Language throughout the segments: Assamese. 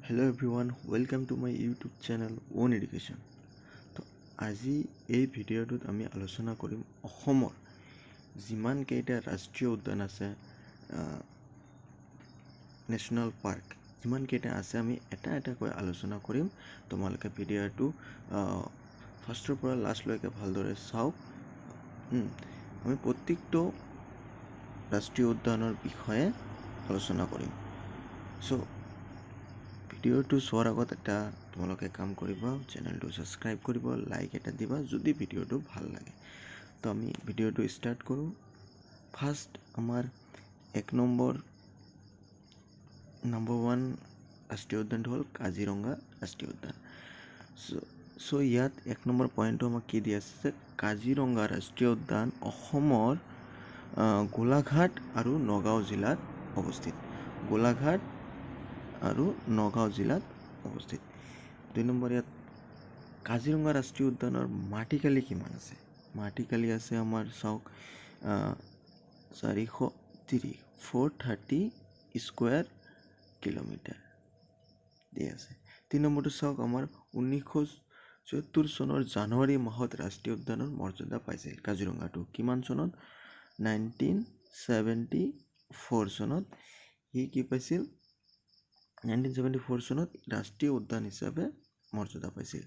Hello everyone, welcome to my YouTube channel Own Education. তো আজি এই ভিডিঅ'টোত আমি আলোচনা কৰিম অসমৰ যিমান কেইটা ৰাষ্ট্ৰীয় উদ্যান আছে নেশ্যনেল পাৰ্ক যিমান কেইটা আছে আমি এটা এটাকৈ আলোচনা কৰিম। তোমালোকে ভিডিঅ'টো ফাৰ্ষ্টৰ পৰা লাষ্টলৈকে ভালদৰে চাওক। আমি প্ৰত্যেকটো ৰাষ্ট্ৰীয় উদ্যানৰ বিষয়ে আলোচনা কৰিম। চ' ভিডিঅ'টো চোৱাৰ আগত এটা তোমালোকে কাম কৰিবা, চেনেলটো ছাবস্ক্ৰাইব কৰিব, লাইক এটা দিবা যদি ভিডিঅ'টো ভাল লাগে। তো আমি ভিডিঅ'টো ষ্টাৰ্ট কৰোঁ। ফাৰ্ষ্ট আমাৰ নম্বৰ 1 ৰাষ্ট্ৰীয় উদ্যানটো হ'ল কাজিৰঙা ৰাষ্ট্ৰীয় উদ্যান। চ' ইয়াত 1 নম্বৰ পইণ্টটো আমাক কি দি আছে যে কাজিৰঙা ৰাষ্ট্ৰীয় উদ্যান অসমৰ গোলাঘাট আৰু নগাঁও জিলাত অৱস্থিত। গোলাঘাট আৰু নগাঁও জিলাত অৱস্থিত। 2 নম্বৰ ইয়াত কাজিৰঙা ৰাষ্ট্ৰীয় উদ্যানৰ মাটিকালি কিমান আছে? মাটিকালি আছে আমাৰ চাওক 430 স্কুৱেৰ কিলোমিটাৰ দি আছে। 3 নম্বৰটো চাওক আমাৰ 1974 চনৰ জানুৱাৰী মাহত ৰাষ্ট্ৰীয় উদ্যানৰ মৰ্যাদা পাইছিল কাজিৰঙাটো। কিমান চনত? 1974 চনত ই কি পাইছিল? 1974 চনত ৰাষ্ট্ৰীয় উদ্যান হিচাপে মৰ্যাদা পাইছিল।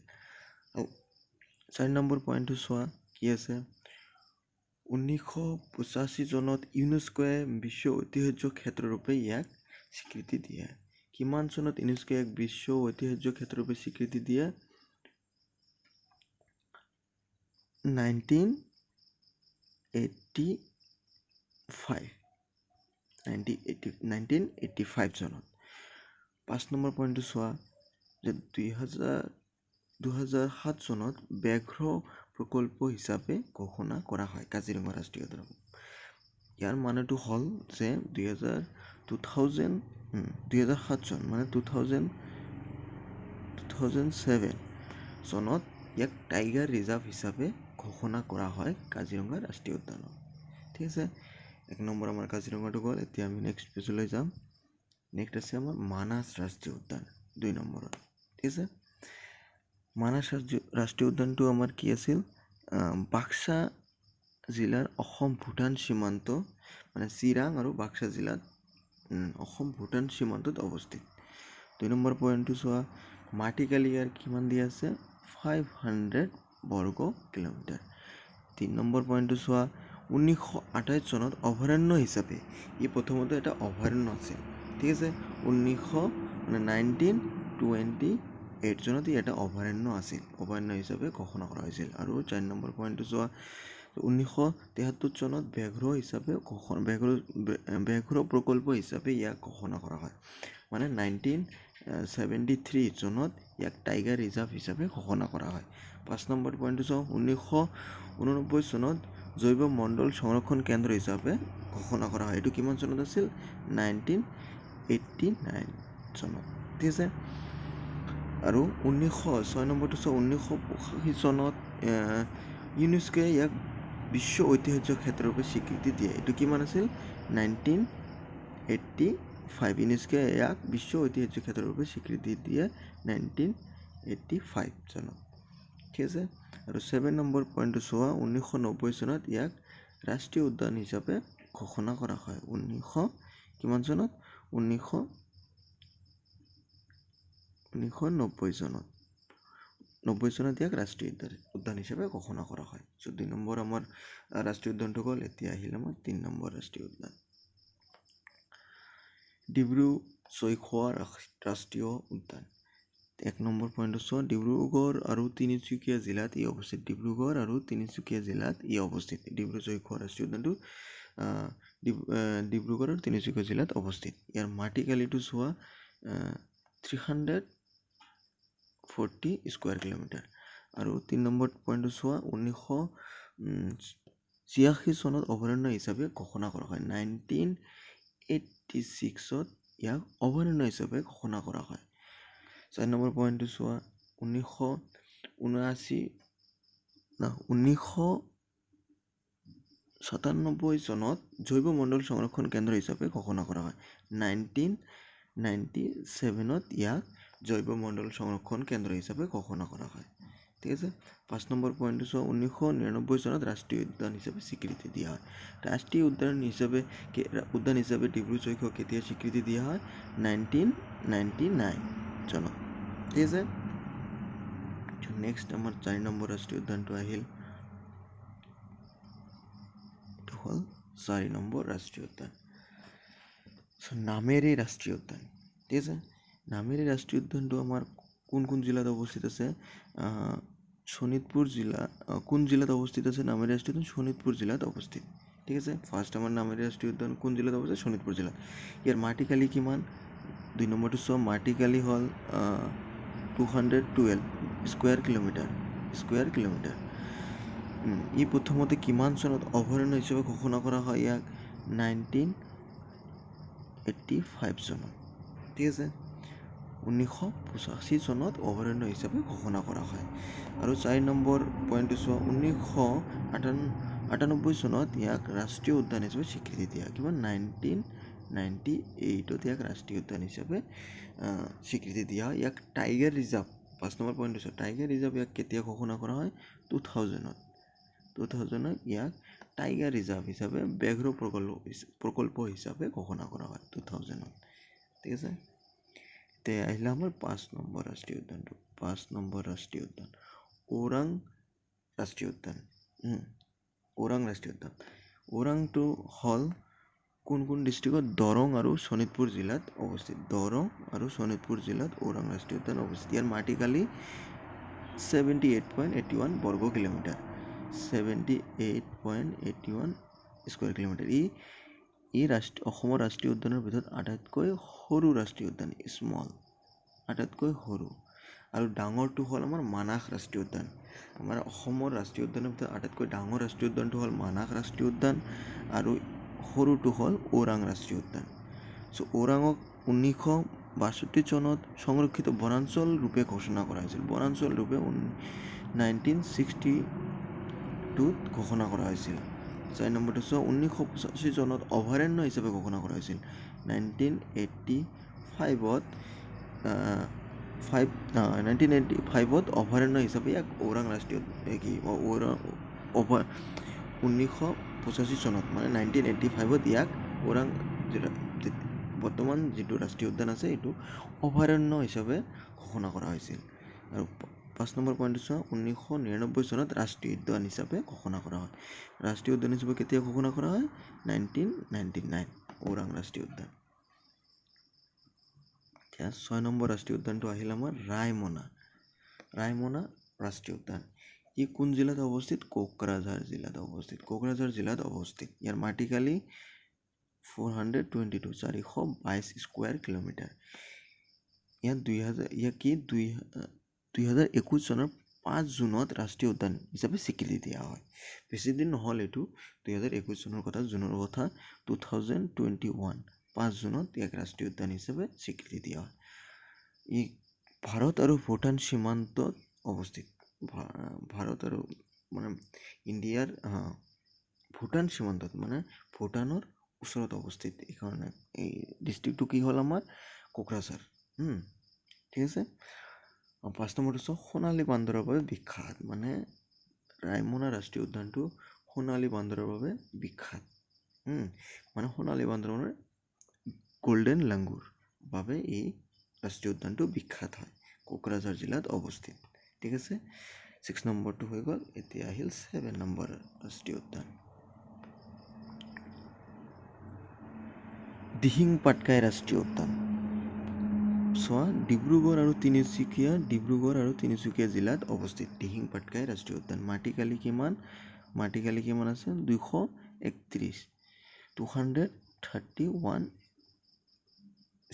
4 নম্বৰ পইণ্টটো চোৱা কি আছে? 1985 চনত ইউনেস্কোৱে বিশ্ব ঐতিহ্য ক্ষেত্ৰৰূপে ইয়াক স্বীকৃতি দিয়ে। কিমান চনত ইউনেস্কোৱে এক বিশ্ব ঐতিহ্য ক্ষেত্ৰৰূপে স্বীকৃতি দিয়ে? 1985 চনত। 5 নম্বৰ পইণ্টটো চোৱা যে 2007 চনত ব্যাঘ্ৰ প্ৰকল্প হিচাপে ঘোষণা কৰা হয় কাজিৰঙা ৰাষ্ট্ৰীয় উদ্যান। ইয়াৰ মানেটো হ'ল যে 2007 চন মানে 2007 চনত ইয়াক টাইগাৰ ৰিজাৰ্ভ হিচাপে ঘোষণা কৰা হয় কাজিৰঙা ৰাষ্ট্ৰীয় উদ্যানক। ঠিক আছে, 1 নম্বৰ আমাৰ কাজিৰঙাটো গ'ল। এতিয়া আমি নেক্সট পেজলৈ যাম। নেক্সট আছে আমাৰ মানাস ৰাষ্ট্ৰীয় উদ্যান 2 নম্বৰত। ঠিক আছে, মানাস ৰাষ্ট্ৰীয় উদ্যানটো আমাৰ কি আছিল? বাক্সা জিলাৰ অসম ভূটান সীমান্ত মানে চিৰাং আৰু বাক্সা জিলাত অসম ভূটান সীমান্তত অৱস্থিত। 2 নম্বৰ পইণ্টটো চোৱা মাটিকালি ইয়াৰ কিমান দি আছে? 500 বৰ্গ কিলোমিটাৰ। 3 নম্বৰ পইণ্টটো চোৱা 1928 চনত অভয়াৰণ্য হিচাপে ই প্ৰথমতে এটা অভয়াৰণ্য আছিল। ঠিক আছে, 1928 চনত ই এটা অভয়াৰণ্য আছিল, অভয়াৰণ্য হিচাপে ঘোষণা কৰা হৈছিল। আৰু 4 নম্বৰ পইণ্টটো চোৱা 1973 চনত ব্যাঘ্ৰ প্ৰকল্প হিচাপে ইয়াক ঘোষণা কৰা হয়। মানে 1973 চনত ইয়াক টাইগাৰ ৰিজাৰ্ভ হিচাপে ঘোষণা কৰা হয়। 5 নম্বৰ পইণ্টটো চাওঁ 1989 চনত জৈৱ মণ্ডল সংৰক্ষণ কেন্দ্ৰ হিচাপে ঘোষণা কৰা হয়। এইটো কিমান চনত আছিল? 1989 চনত। ঠিক আছে, আৰু 6 নম্বৰটো চাওঁ 1985 চনত ইউনেস্কোৱে ইয়াক বিশ্ব ঐতিহ্য ক্ষেত্ৰৰূপে স্বীকৃতি দিয়ে। এইটো কিমান আছিল? 1985 ইউনেস্কোৱে ইয়াক বিশ্ব ঐতিহ্য ক্ষেত্ৰৰূপে স্বীকৃতি দিয়ে 1985 চনত। ঠিক আছে, আৰু 7 নম্বৰ পইণ্টটো চোৱা 1990 চনত ইয়াক ৰাষ্ট্ৰীয় উদ্যান হিচাপে ঘোষণা কৰা হয়। কিমান চনত? 1990 চনত। 90 চনত ইয়াক ৰাষ্ট্ৰীয় উদ্যান হিচাপে ঘোষণা কৰা হয়। 2 নম্বৰ আমাৰ ৰাষ্ট্ৰীয় উদ্যানটো গ'ল। এতিয়া আহিল আমাৰ 3 নম্বৰ ৰাষ্ট্ৰীয় উদ্যান ডিব্ৰু-চৈখোৱা ৰাষ্ট্ৰীয় উদ্যান। 1 নম্বৰ পইণ্টটো চোৱা ডিব্ৰুগড় আৰু তিনিচুকীয়া জিলাত ই অৱস্থিত। ডিব্ৰুগড় আৰু তিনিচুকীয়া জিলাত ই অৱস্থিত। ডিব্ৰু-চৈখোৱা ৰাষ্ট্ৰীয় উদ্যানটো ডিব্ৰুগড় আৰু তিনিচুকীয়া জিলাত অৱস্থিত। ইয়াৰ মাটিকালিটো চোৱা 340 স্কুৱেৰ কিলোমিটাৰ। আৰু 3 নম্বৰ পইণ্টটো চোৱা 1986 চনত অভয়াৰণ্য হিচাপে ঘোষণা কৰা হয়। 1986 ইয়াক অভয়াৰণ্য হিচাপে ঘোষণা কৰা হয়। 4 নম্বৰ পইণ্টটো চোৱা 1997 চনত জৈৱ মণ্ডল সংৰক্ষণ কেন্দ্ৰ হিচাপে ঘোষণা কৰা হয়। 1997 1997 ইয়াক জৈৱমণ্ডল সংৰক্ষণ কেন্দ্ৰ হিচাপে ঘোষণা কৰা হয়। ঠিক আছে। 5 নম্বৰ পইণ্টটো চোৱা 1999 চনত ৰাষ্ট্ৰীয় উদ্যান হিচাপে স্বীকৃতি দিয়া হয়। ৰাষ্ট্ৰীয় উদ্যান হিচাপে ডিব্ৰু চৈখোৱা কেতিয়া স্বীকৃতি দিয়া হয়? 1999 চনত। ঠিক আছে। নেক্সট আমাৰ 4 নম্বৰ ৰাষ্ট্ৰীয় উদ্যানটো আহিল, এইটো হ'ল 4 নম্বৰ ৰাষ্ট্ৰীয় উদ্যান নামেৰি ৰাষ্ট্ৰীয় উদ্যান। ঠিক আছে। নামেৰি ৰাষ্ট্ৰীয় উদ্যানটো আমাৰ কোন জিলাত অৱস্থিত আছে? শোণিতপুৰ জিলা। কোন জিলাত অৱস্থিত আছে নামেৰি ৰাষ্ট্ৰীয় উদ্যান? শোণিতপুৰ জিলাত অৱস্থিত। ঠিক আছে। ফাৰ্ষ্ট আমাৰ নামেৰি ৰাষ্ট্ৰীয় উদ্যান কোন জিলাত অৱস্থিত? শোণিতপুৰ জিলাত। ইয়াৰ মাটিকালি কিমান? 2 নম্বৰটো চোৱা, মাটিকালি হ'ল 212 স্কুৱেৰ কিলোমিটাৰ। ই প্ৰথমতে কিমান চনত অভয়াৰণ্য হিচাপে ঘোষণা কৰা হয়? ইয়াক 1985 চনত। ঠিক আছে। 1985 চনত অভয়াৰণ্য হিচাপে ঘোষণা কৰা হয়। আৰু 4 নম্বৰ পইণ্টটো চোৱা, 1998 চনত ইয়াক ৰাষ্ট্ৰীয় উদ্যান হিচাপে স্বীকৃতি দিয়া। কিমান? 1998ত ইয়াক ৰাষ্ট্ৰীয় উদ্যান হিচাপে স্বীকৃতি দিয়া হয়। ইয়াক টাইগাৰ ৰিজাৰ্ভ, 5 নম্বৰ পইণ্টটো চোৱা, টাইগাৰ ৰিজাৰ্ভ ইয়াক কেতিয়া ঘোষণা কৰা হয়? 2000ত ইয়াক টাইগাৰ ৰিজাৰ্ভ হিচাপে ব্যাঘ্ৰ প্ৰকল্প হিচাপে ঘোষণা কৰা হয় 2000ত। ঠিক আছে। এতিয়া আহিলে আমাৰ 5 নম্বৰ ৰাষ্ট্ৰীয় উদ্যানটো। 5 নম্বৰ ৰাষ্ট্ৰীয় উদ্যান ওৰাং ৰাষ্ট্ৰীয় উদ্যান। ওৰাংটো হ'ল কোন ডিষ্ট্ৰিক্টত? দৰং আৰু শোণিতপুৰ জিলাত অৱস্থিত। ওৰাং ৰাষ্ট্ৰীয় উদ্যান অৱস্থিত। ইয়াৰ মাটিকালি 78.81 বৰ্গ কিলোমিটাৰ। 78.81 square kilometre. ই অসমৰ ৰাষ্ট্ৰীয় উদ্যানৰ ভিতৰত আটাইতকৈ সৰু ৰাষ্ট্ৰীয় উদ্যান, স্মল, আটাইতকৈ সৰু। আৰু ডাঙৰটো হ'ল আমাৰ মানাহ ৰাষ্ট্ৰীয় উদ্যান। আমাৰ অসমৰ ৰাষ্ট্ৰীয় উদ্যানৰ ভিতৰত আটাইতকৈ ডাঙৰ ৰাষ্ট্ৰীয় উদ্যানটো হ'ল মানাহ ৰাষ্ট্ৰীয় উদ্যান আৰু সৰুটো হ'ল ওৰাং ৰাষ্ট্ৰীয় উদ্যান। ওৰাঙক 1962 চনত সংৰক্ষিত বনাঞ্চল ৰূপে ঘোষণা কৰা হৈছিল। 1962ত ঘোষণা কৰা হৈছিল। 4 নম্বৰটো চোৱা, 1985 চনত অভয়াৰণ্য হিচাপে ঘোষণা কৰা হৈছিল। 1985ত অভয়াৰণ্য হিচাপে ইয়াক ওৰাং ৰাষ্ট্ৰীয় 1985 চনত মানে 1985ত ইয়াক ওৰাং বৰ্তমান যিটো ৰাষ্ট্ৰীয় উদ্যান আছে এইটো অভয়াৰণ্য হিচাপে ঘোষণা কৰা হৈছিল। আৰু 5 নম্বৰ পইণ্টটো চোৱা, 1999 চনত ৰাষ্ট্ৰীয় উদ্যান হিচাপে ঘোষণা কৰা হয়। ৰাষ্ট্ৰীয় উদ্যান হিচাপে কেতিয়া ঘোষণা কৰা হয়? 1999 ওৰাং ৰাষ্ট্ৰীয় উদ্যান। এতিয়া 6 নম্বৰ ৰাষ্ট্ৰীয় উদ্যানটো আহিল আমাৰ ৰায়মনা ৰাষ্ট্ৰীয় উদ্যান। ই কোন জিলাত অৱস্থিত? কোকৰাঝাৰ জিলাত অৱস্থিত। ইয়াৰ মাটিকালি 422 স্কুৱেৰ কিলোমিটাৰ। ইয়াক 2021 চনৰ 5 জুনত ৰাষ্ট্ৰীয় উদ্যান হিচাপে স্বীকৃতি দিয়া হয়। বেছি দিন নহ'ল এইটো, 2021 চনৰ কথা, জুনৰ কথা, 2021 5 জুনত ইয়াক ৰাষ্ট্ৰীয় উদ্যান হিচাপে স্বীকৃতি দিয়া হয়। ই ভাৰত আৰু ভূটান সীমান্তত অৱস্থিত। ভাৰত আৰু মানে ইণ্ডিয়াৰ ভূটান সীমান্তত মানে ভূটানৰ ওচৰত অৱস্থিত। এইকাৰণে এই ডিষ্ট্ৰিক্টটো কি হ'ল আমাৰ? কোকৰাঝাৰ। ঠিক আছে। 5 নম্বৰটো চোৱা, সোণালী বান্দৰৰ বাবে বিখ্যাত। মানে ৰায়মনা ৰাষ্ট্ৰীয় উদ্যানটো সোণালী বান্দৰৰ বাবে বিখ্যাত। মানে সোণালী বান্দৰ মানে গল্ডেন লাংগুৰ বাবে এই ৰাষ্ট্ৰীয় উদ্যানটো বিখ্যাত হয়। কোকৰাঝাৰ জিলাত অৱস্থিত। ঠিক আছে। 6 নম্বৰটো হৈ গ'ল। এতিয়া আহিল 7 নম্বৰ ৰাষ্ট্ৰীয় উদ্যান দিহিং পাটকাই ৰাষ্ট্ৰীয় উদ্যান। চোৱা, ডিব্ৰুগড় আৰু তিনিচুকীয়া জিলাত অৱস্থিত দিহিং পাটকাই ৰাষ্ট্ৰীয় উদ্যান। মাটিকালি কিমান আছে? 231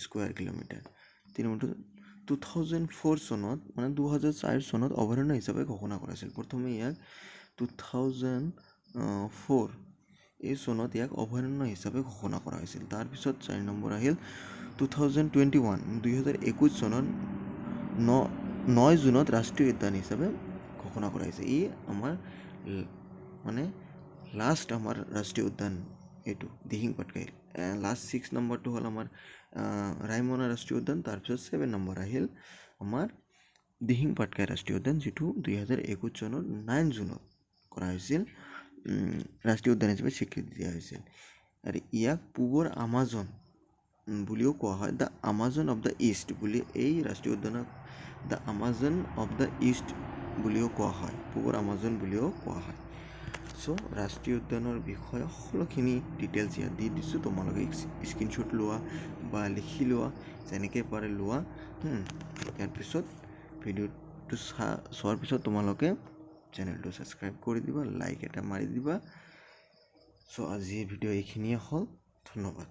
স্কুৱেৰ কিলোমিটাৰ। 2004 চনত মানে 2004 চনত অভয়াৰণ্য হিচাপে ঘোষণা কৰা হৈছিল। প্ৰথমে ইয়াক 2004 এই চনত ইয়াক অভয়াৰণ্য হিচাপে ঘোষণা কৰা হৈছিল। তাৰপিছত 4 নম্বৰ আহিল 2021 চনত 9 জুনত ৰাষ্ট্ৰীয় উদ্যান হিচাপে ঘোষণা কৰা হৈছে। ই আমাৰ মানে লাষ্ট আমাৰ ৰাষ্ট্ৰীয় উদ্যান এইটো দিহিং পাটকাই। লাষ্ট 6 নম্বৰটো হ'ল আমাৰ ৰায়মনা ৰাষ্ট্ৰীয় উদ্যান। তাৰপিছত 7 নম্বৰ আহিল আমাৰ দিহিং পাটকাই ৰাষ্ট্ৰীয় উদ্যান, যিটো 2021 চনৰ 9 জুনত কৰা হৈছিল, ৰাষ্ট্ৰীয় উদ্যান হিচাপে স্বীকৃতি দিয়া হৈছিল। আৰু ইয়াক পূবৰ আমাজন বুলিও কোৱা হয়। The Amazon of the east বুলি এই ৰাষ্ট্ৰীয় উদ্যানক the Amazon of the east বুলিও কোৱা হয়, পূবৰ আমাজন বুলিও কোৱা হয়। চ' ৰাষ্ট্ৰীয় উদ্যানৰ বিষয়ে সকলোখিনি ডিটেইলছ ইয়াত দি দিছোঁ, তোমালোকে স্ক্ৰীনশ্বট লোৱা বা লিখি লোৱা, যেনেকৈ পাৰে লোৱা। ইয়াৰ পিছত ভিডিঅ'টো চোৱাৰ পিছত তোমালোকে চেনেলটো ছাবস্ক্ৰাইব কৰি দিবা, লাইক এটা মাৰি দিবা। চ' আজি ভিডিঅ' এইখিনিয়ে হ'ল, ধন্যবাদ।